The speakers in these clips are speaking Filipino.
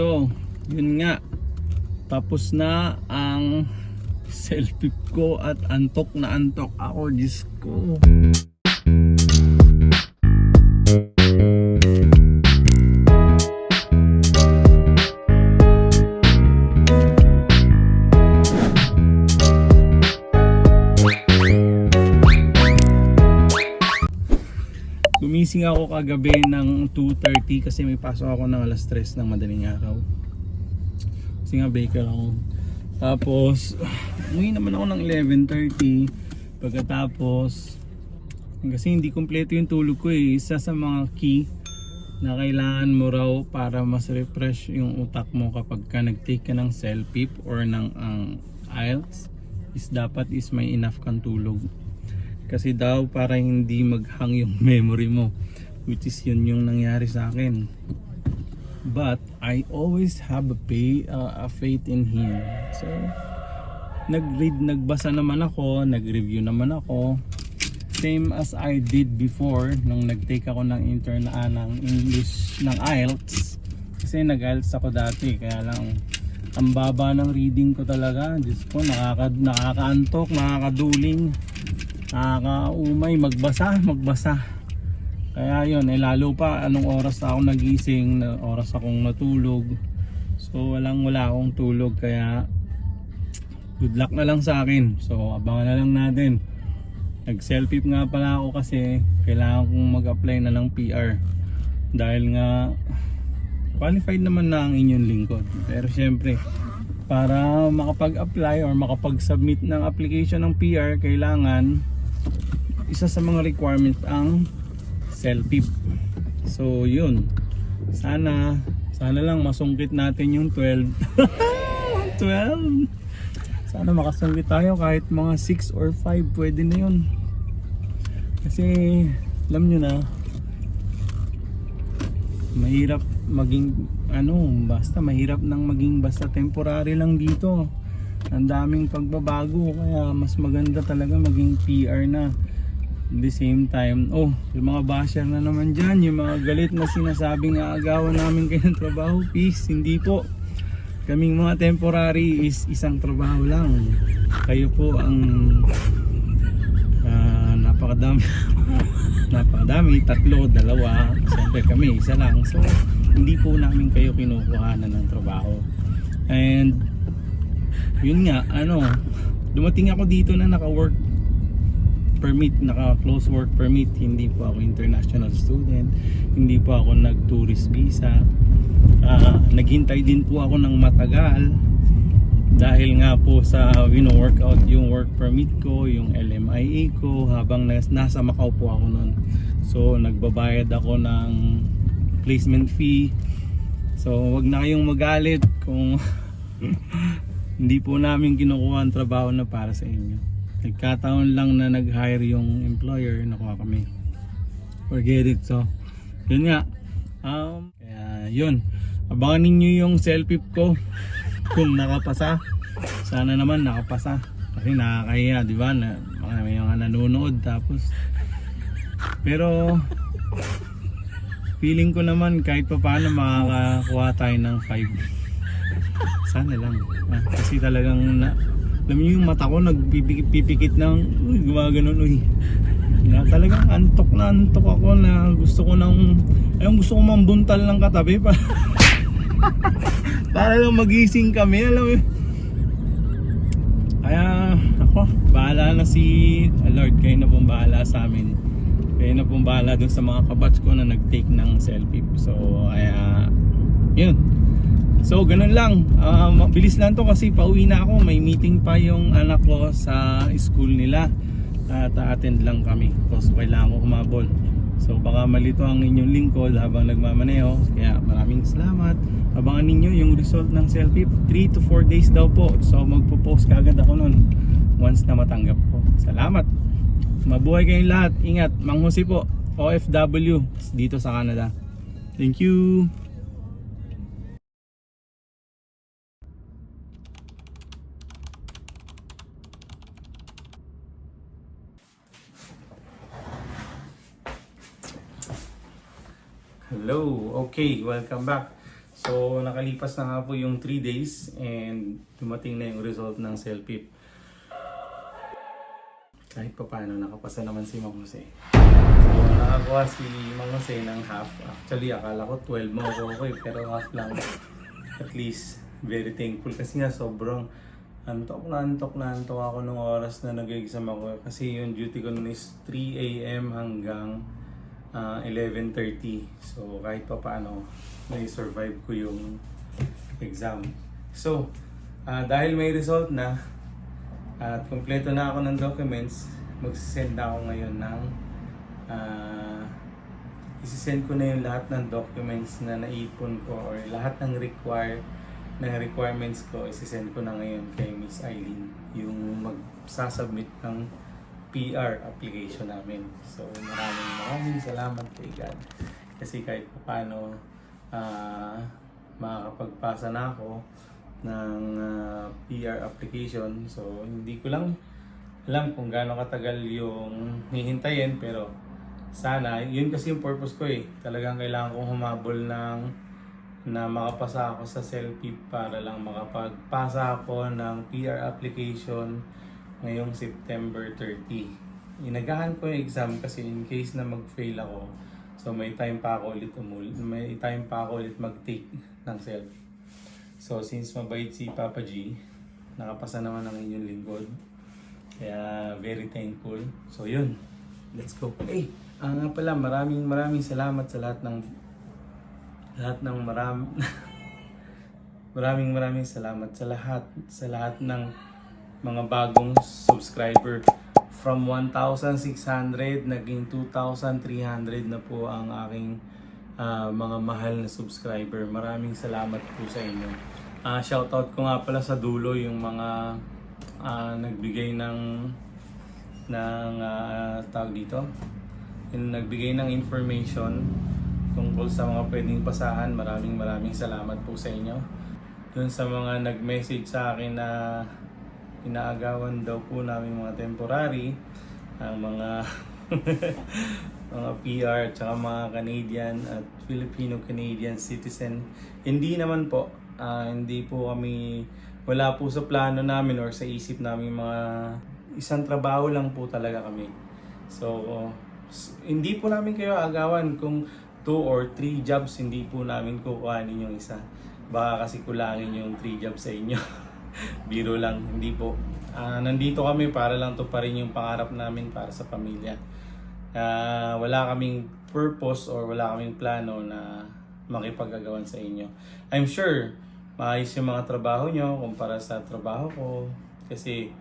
So, yun nga. Tapos na ang selfie ko at antok na antok ako. Diyos ko. Gumising ako kagabi ng 2:30 kasi may pasok ako ng alas 3 ng madaling araw. Kasi nga baker ako. Tapos umuwi naman ako ng 11:30. Pagkatapos kasi hindi kumpleto yung tulog ko eh. Isa sa mga key na kailangan mo raw para mas refresh yung utak mo kapag ka nag-take ka ng self-pip or ng IELTS is dapat is may enough kang tulog. Kasi daw para hindi maghang yung memory mo, which is yun yung nangyari sa akin. But I always have a faith in Him. So nagbasa naman ako, nag-review naman ako, same as I did before nung nag-take ako ng ng English ng IELTS. Kasi nag-IELTS ako dati, kaya lang ang baba ng reading ko talaga. Diyos ko, nakakaantok, nakakaduling, nakakaumay, magbasa. Kaya yun, lalo pa anong oras ako nagising, oras akong natulog. So wala akong tulog, kaya good luck na lang sa akin. So abangan na lang natin. Nag-self-pip nga pala ako kasi kailangan kong mag-apply na ng PR. Dahil nga qualified naman na ang inyong lingkod. Pero syempre, para makapag-apply or makapag-submit ng application ng PR, kailangan isa sa mga requirements ang self-pip. So yun, sana lang masungkit natin yung 12. 12. Sana makasungkit tayo kahit mga 6 or 5, pwede na yun. Kasi alam nyo na, mahirap maging mahirap nang maging basta temporary lang dito. Ang daming pagbabago, kaya mas maganda talaga maging PR na. At the same time, yung mga basher na naman dyan, yung mga galit na sinasabing aagawan namin kayo ng trabaho, peace, hindi po. Kaming mga temporary is isang trabaho lang. Kayo po ang napakadami, 3, 2, siyempre kami isa lang. So hindi po namin kayo kinukuhanan ng trabaho. And yun nga, dumating ako dito na naka-work permit, naka-close work permit. Hindi po ako international student, hindi po ako nag-tourist visa. Naghintay din po ako ng matagal dahil nga po sa work out yung work permit ko, yung LMIA ko, habang nasa Macau po ako noon. So nagbabayad ako ng placement fee. So wag na kayong magalit kung hindi po namin kinukuha ang trabaho na para sa inyo. Nagkataon lang na nag-hire yung employer, nakuha kami. Forget it. So yun nga, kaya yun, abangan ninyo yung self-pip ko kung nakapasa. Sana naman nakapasa kasi nakakahiya, di ba, na may mga nanonood. Tapos pero feeling ko naman kahit pa paano makakakuha tayo ng 5. Sana lang. Kasi talagang alam niyo yung mata ko nagpipikit ng gumaganon na talagang antok ako na gusto ko mambuntal ng katabi para lang magising kami, alam mo. Kaya ako, bahala na si Lord, kayo na pong bahala sa amin. Kayo na pong bahala dun sa mga kabatch ko na nag-take ng selfie. So kaya yun. So ganun lang, mabilis lang to kasi pauwi na ako. May meeting pa yung anak ko sa school nila at attend lang kami kasi kailangan ko humabol. So baka malito ang inyong lingkod habang nagmamaneho, kaya maraming salamat. Abangan ninyo yung result ng selfie, 3 to 4 days daw po. So magpo-post kagad ako nun once na matanggap ko. Salamat, mabuhay kayong lahat, ingat. Mang Jose po, OFW dito sa Canada. Thank you. Hello, okay, welcome back. So So nakalipas na nga po yung 3 days and dumating na yung result ng self-pip. Kahit pa paano, nakapasa naman si Mang Jose. So nakakuha si Mang Jose ng half. Actually akala ko 12 mo ako pero half lang. At least very thankful kasi nga sobrang antok na antok ako nung oras na nag-exam ako. Kasi yung duty ko nun is 3 AM hanggang 11:30. So kahit pa paano, na-survive ko yung exam. So, dahil may result na at kompleto na ako ng documents, magsisend na ako ngayon ng isisend ko na yung lahat ng documents na naipon ko or lahat ng requirements ko, isisend ko na ngayon kay Miss Eileen yung magsasubmit ng PR application namin. So maraming salamat kay God kasi kahit paano makakapagpasa na ako ng PR application. So hindi ko lang alam kung gaano katagal yung hihintayin, pero sana, yun kasi yung purpose ko eh. Talagang kailangan kong humabol na makapasa ako sa selfie para lang makapagpasa ako ng PR application ngayong September 30. Inagahan ko yung exam kasi in case na mag-fail ako, so may time pa ako ulit mag-take ng selfie. So since mabait si Papa G, nakapasa naman ang inyong lingkod. Kaya very thankful. So yun, let's go. Hey, nga pala, maraming salamat sa lahat ng maraming salamat sa lahat ng mga bagong subscriber. From 1,600 naging 2,300 na po ang aking mga mahal na subscriber. Maraming salamat po sa inyo. Shoutout ko nga pala sa dulo yung mga nagbigay ng tawag dito, yung nagbigay ng information tungkol sa mga pwedeng pasahan. Maraming salamat po sa inyo. Dun sa mga nag-message sa akin na inaagawan daw po namin mga temporary, ang mga mga PR at saka mga Canadian at Filipino-Canadian citizen. Hindi naman po, hindi po kami, wala po sa plano namin or sa isip namin, mga isang trabaho lang po talaga kami. So, hindi po namin kayo agawan kung 2 or 3 jobs, hindi po namin kukuhanin yung isa. Baka kasi kulangin yung 3 jobs sa inyo. Biro lang, hindi po. Nandito kami para lang to pa rin yung pangarap namin para sa pamilya. Wala kaming purpose or wala kaming plano na makipag-agawan sa inyo. I'm sure maayos yung mga trabaho nyo kumpara sa trabaho ko. Kasi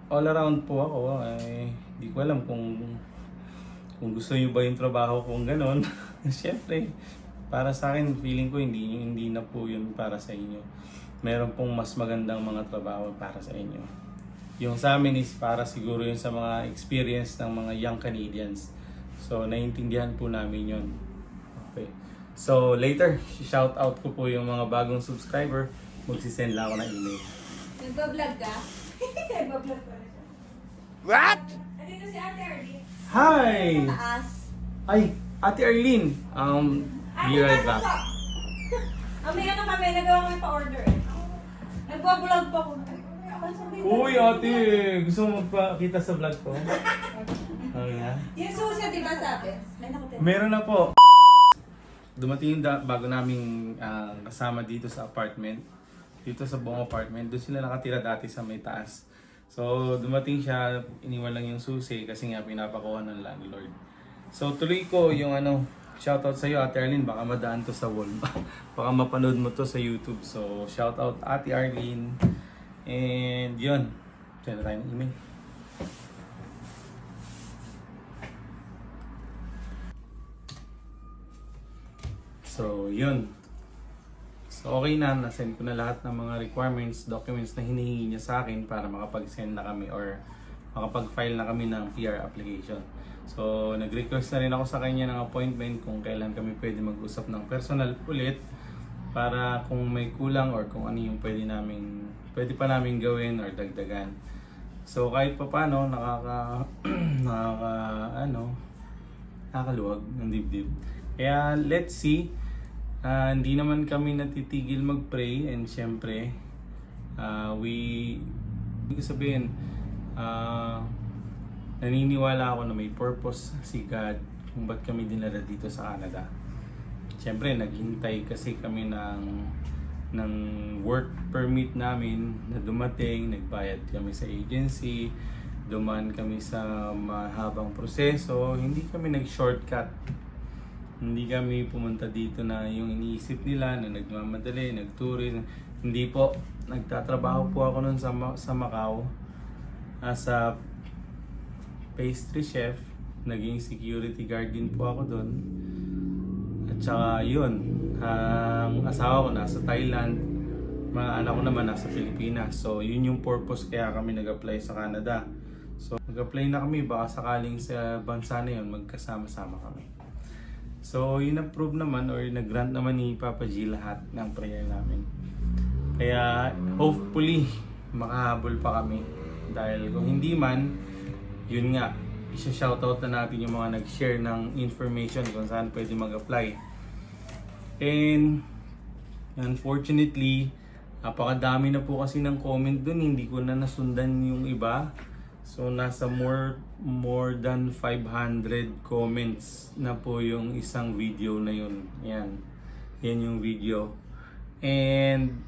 all around po ako. Hindi ko alam kung gusto nyo ba yung trabaho kung ganon. Siyempre, para sa akin, feeling ko hindi na po yun para sa inyo. Meron pong mas magandang mga trabaho para sa inyo. Yung sa amin is para siguro yun sa mga experience ng mga young Canadians. So, naiintindihan po namin yun. Okay. So, later, shout out ko po yung mga bagong subscriber. Magsisend lang ako ng email. Nagbablog ka? Nagbablog ka na siya. What? Andito si Ate Arlene. Hi! Sa taas. Ay, Ate Arlene. Be right back. May ano kami, nagawa kami pa-order eh. Nagbablog pa ako. Uy, ate! Gusto mo magpakita sa vlog ko? Okay na? Yung susi, di ba sabi? Meron na po. Dumating yung bago naming kasama dito sa apartment. Dito sa buong apartment. Doon sila nakatira dati sa may taas. So, dumating siya, iniwan lang yung susi kasi nga pinapakuha ng landlord. So, tuloy ko yung shoutout sa iyo, Ate Arlene. Baka madaan to sa wall. Baka mapanood mo to sa YouTube. So, shoutout Ate Arlene. And yun. Send na tayo ng email. So, yun. So, okay na. Nasend ko na lahat ng mga requirements, documents na hinihingi niya sa akin para makapag-send na kami or makapag-file na kami ng PR application. So, nag-request na rin ako sa kanya ng appointment kung kailan kami pwede mag-usap ng personal ulit para kung may kulang or kung ano yung pwede pa namin gawin or dagdagan. So, kahit pa paano, nakaluwag ng dibdib. Kaya, let's see. Hindi naman kami natitigil mag-pray, and syempre, hindi ko sabihin, naniniwala ako na may purpose si God kung ba't kami dinala dito sa Canada. Syempre, naghintay kasi kami ng work permit namin na dumating, nagbayad kami sa agency, dumaan kami sa mahabang proseso, hindi kami nag-shortcut. Hindi kami pumunta dito na yung iniisip nila na nagmamadali, nagturi. Hindi po, nagtatrabaho po ako nun sa Macau as a pastry chef, naging security guard din po ako doon. At saka yun, ang asawa ko nasa Thailand, mga anak ko naman nasa Pilipinas. So yun yung purpose kaya kami nag-apply sa Canada. So nag-apply na kami, baka sakaling sa bansa na yun magkasama-sama kami. So yun approve naman or nag-grant naman ni Papa G lahat ng prayer namin. Kaya hopefully makahabol pa kami. Dahil kung hindi man, yun nga, isa-shoutout na natin yung mga nag-share ng information kung saan pwede mag-apply. And unfortunately, napakadami na po kasi ng comment dun, hindi ko na nasundan yung iba. So nasa more than 500 comments na po yung isang video na yun. Yan yung video. And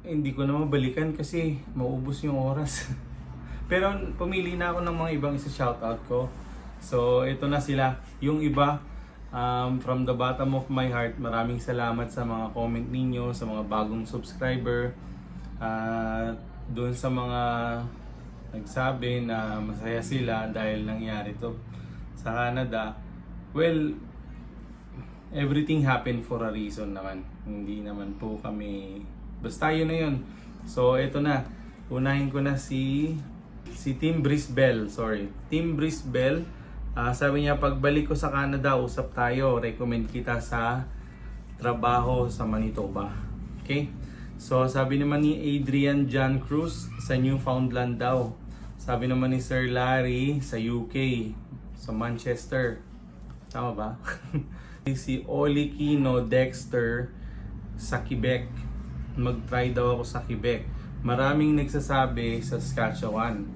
hindi ko na mabalikan kasi maubos yung oras. Pero pumili na ako ng mga ibang isa-shoutout ko. So ito na sila. Yung iba, from the bottom of my heart, maraming salamat sa mga comment ninyo, sa mga bagong subscriber, doon sa mga nagsabi na masaya sila dahil nangyari to sa Canada. Well, everything happened for a reason naman. Hindi naman po kami, basta yun na yun. So ito na, unahin ko na si Tim Brisbel, Tim Brisbel. Sabi niya, pagbalik ko sa Canada, usap tayo, recommend kita sa trabaho sa Manitoba. Okay? So sabi naman ni Adrian John Cruz, sa Newfoundland daw. Sabi naman ni Sir Larry, sa UK, sa Manchester. Tama ba? Si Oli Kino Dexter, sa Quebec. Mag-try daw ako sa Quebec. Maraming nagsasabi sa Saskatchewan.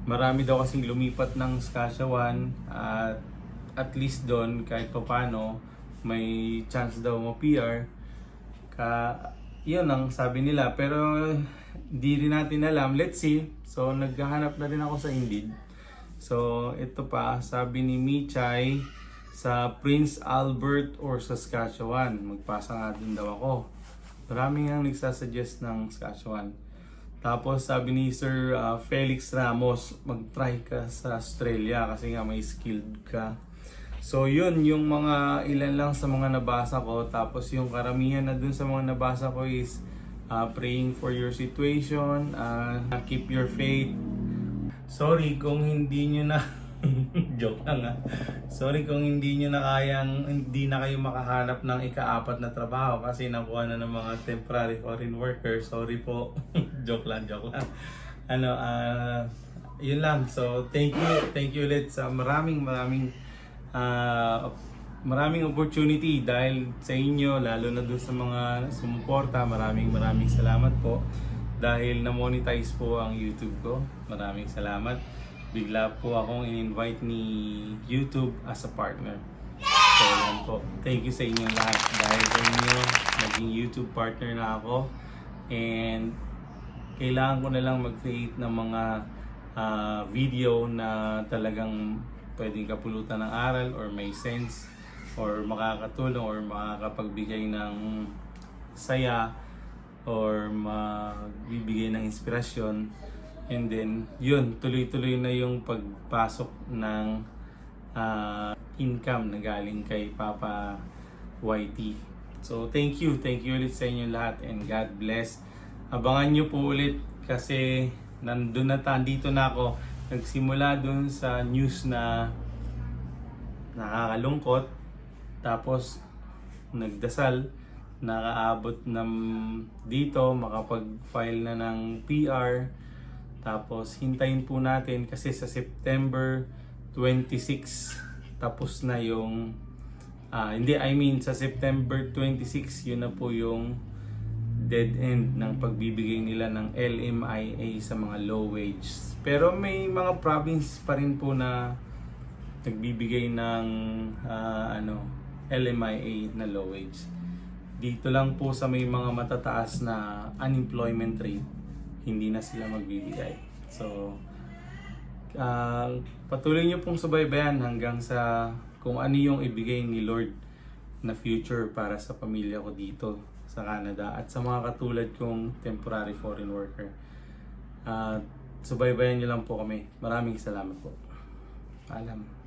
Marami daw kasing lumipat ng Saskatchewan at least doon kahit pa paano may chance daw mo PR. Yun ang sabi nila, pero di rin natin alam. Let's see. So naghahanap na rin ako sa Indeed. So ito pa, sabi ni Michay, sa Prince Albert or Saskatchewan. Magpasa nga din daw ako. Maraming ang nagsasuggest ng Saskatchewan. Tapos sabi ni Sir Felix Ramos, mag-try ka sa Australia kasi nga may skilled ka. So yun, yung mga ilan lang sa mga nabasa ko. Tapos yung karamihan na dun sa mga nabasa ko is praying for your situation, keep your faith. Sorry kung hindi nyo na joke lang sorry kung hindi nyo na hindi na kayo makahanap ng ika-4 na trabaho kasi nakuha na ng mga temporary foreign workers. Sorry po. joke lang. Yun lang. So thank you ulit sa maraming opportunity dahil sa inyo, lalo na doon sa mga sumuporta. Maraming salamat po dahil na-monetize po ang YouTube ko. Maraming salamat. Bigla po akong in-invite ni YouTube as a partner. So yan po. Thank you sa inyo lahat. Dahil sa inyo, naging YouTube partner na ako. And kailangan ko na lang mag-create ng mga video na talagang pwedeng kapulutan ng aral or may sense or makakatulong or makakapagbigay ng saya or magbibigay ng inspirasyon. And then, yun, tuloy-tuloy na yung pagpasok ng income na galing kay Papa YT. So, thank you ulit sa inyo lahat and God bless. Abangan nyo po ulit kasi dito na ako. Nagsimula dun sa news na nakakalungkot. Tapos, nagdasal, nakaabot ng dito, makapag-file na ng PR. Tapos hintayin po natin kasi sa September 26 tapos na yung Hindi, I mean sa September 26, yun na po yung dead end ng pagbibigay nila ng LMIA sa mga low wage. Pero may mga province pa rin po na nagbibigay ng LMIA na low wage. Dito lang po sa may mga matataas na unemployment rate, hindi na sila magbibigay. So, patuloy nyo pong subaybayan hanggang sa kung ano yung ibigay ni Lord na future para sa pamilya ko dito sa Canada at sa mga katulad kong temporary foreign worker. Subaybayan nyo lang po kami. Maraming salamat po. Paalam.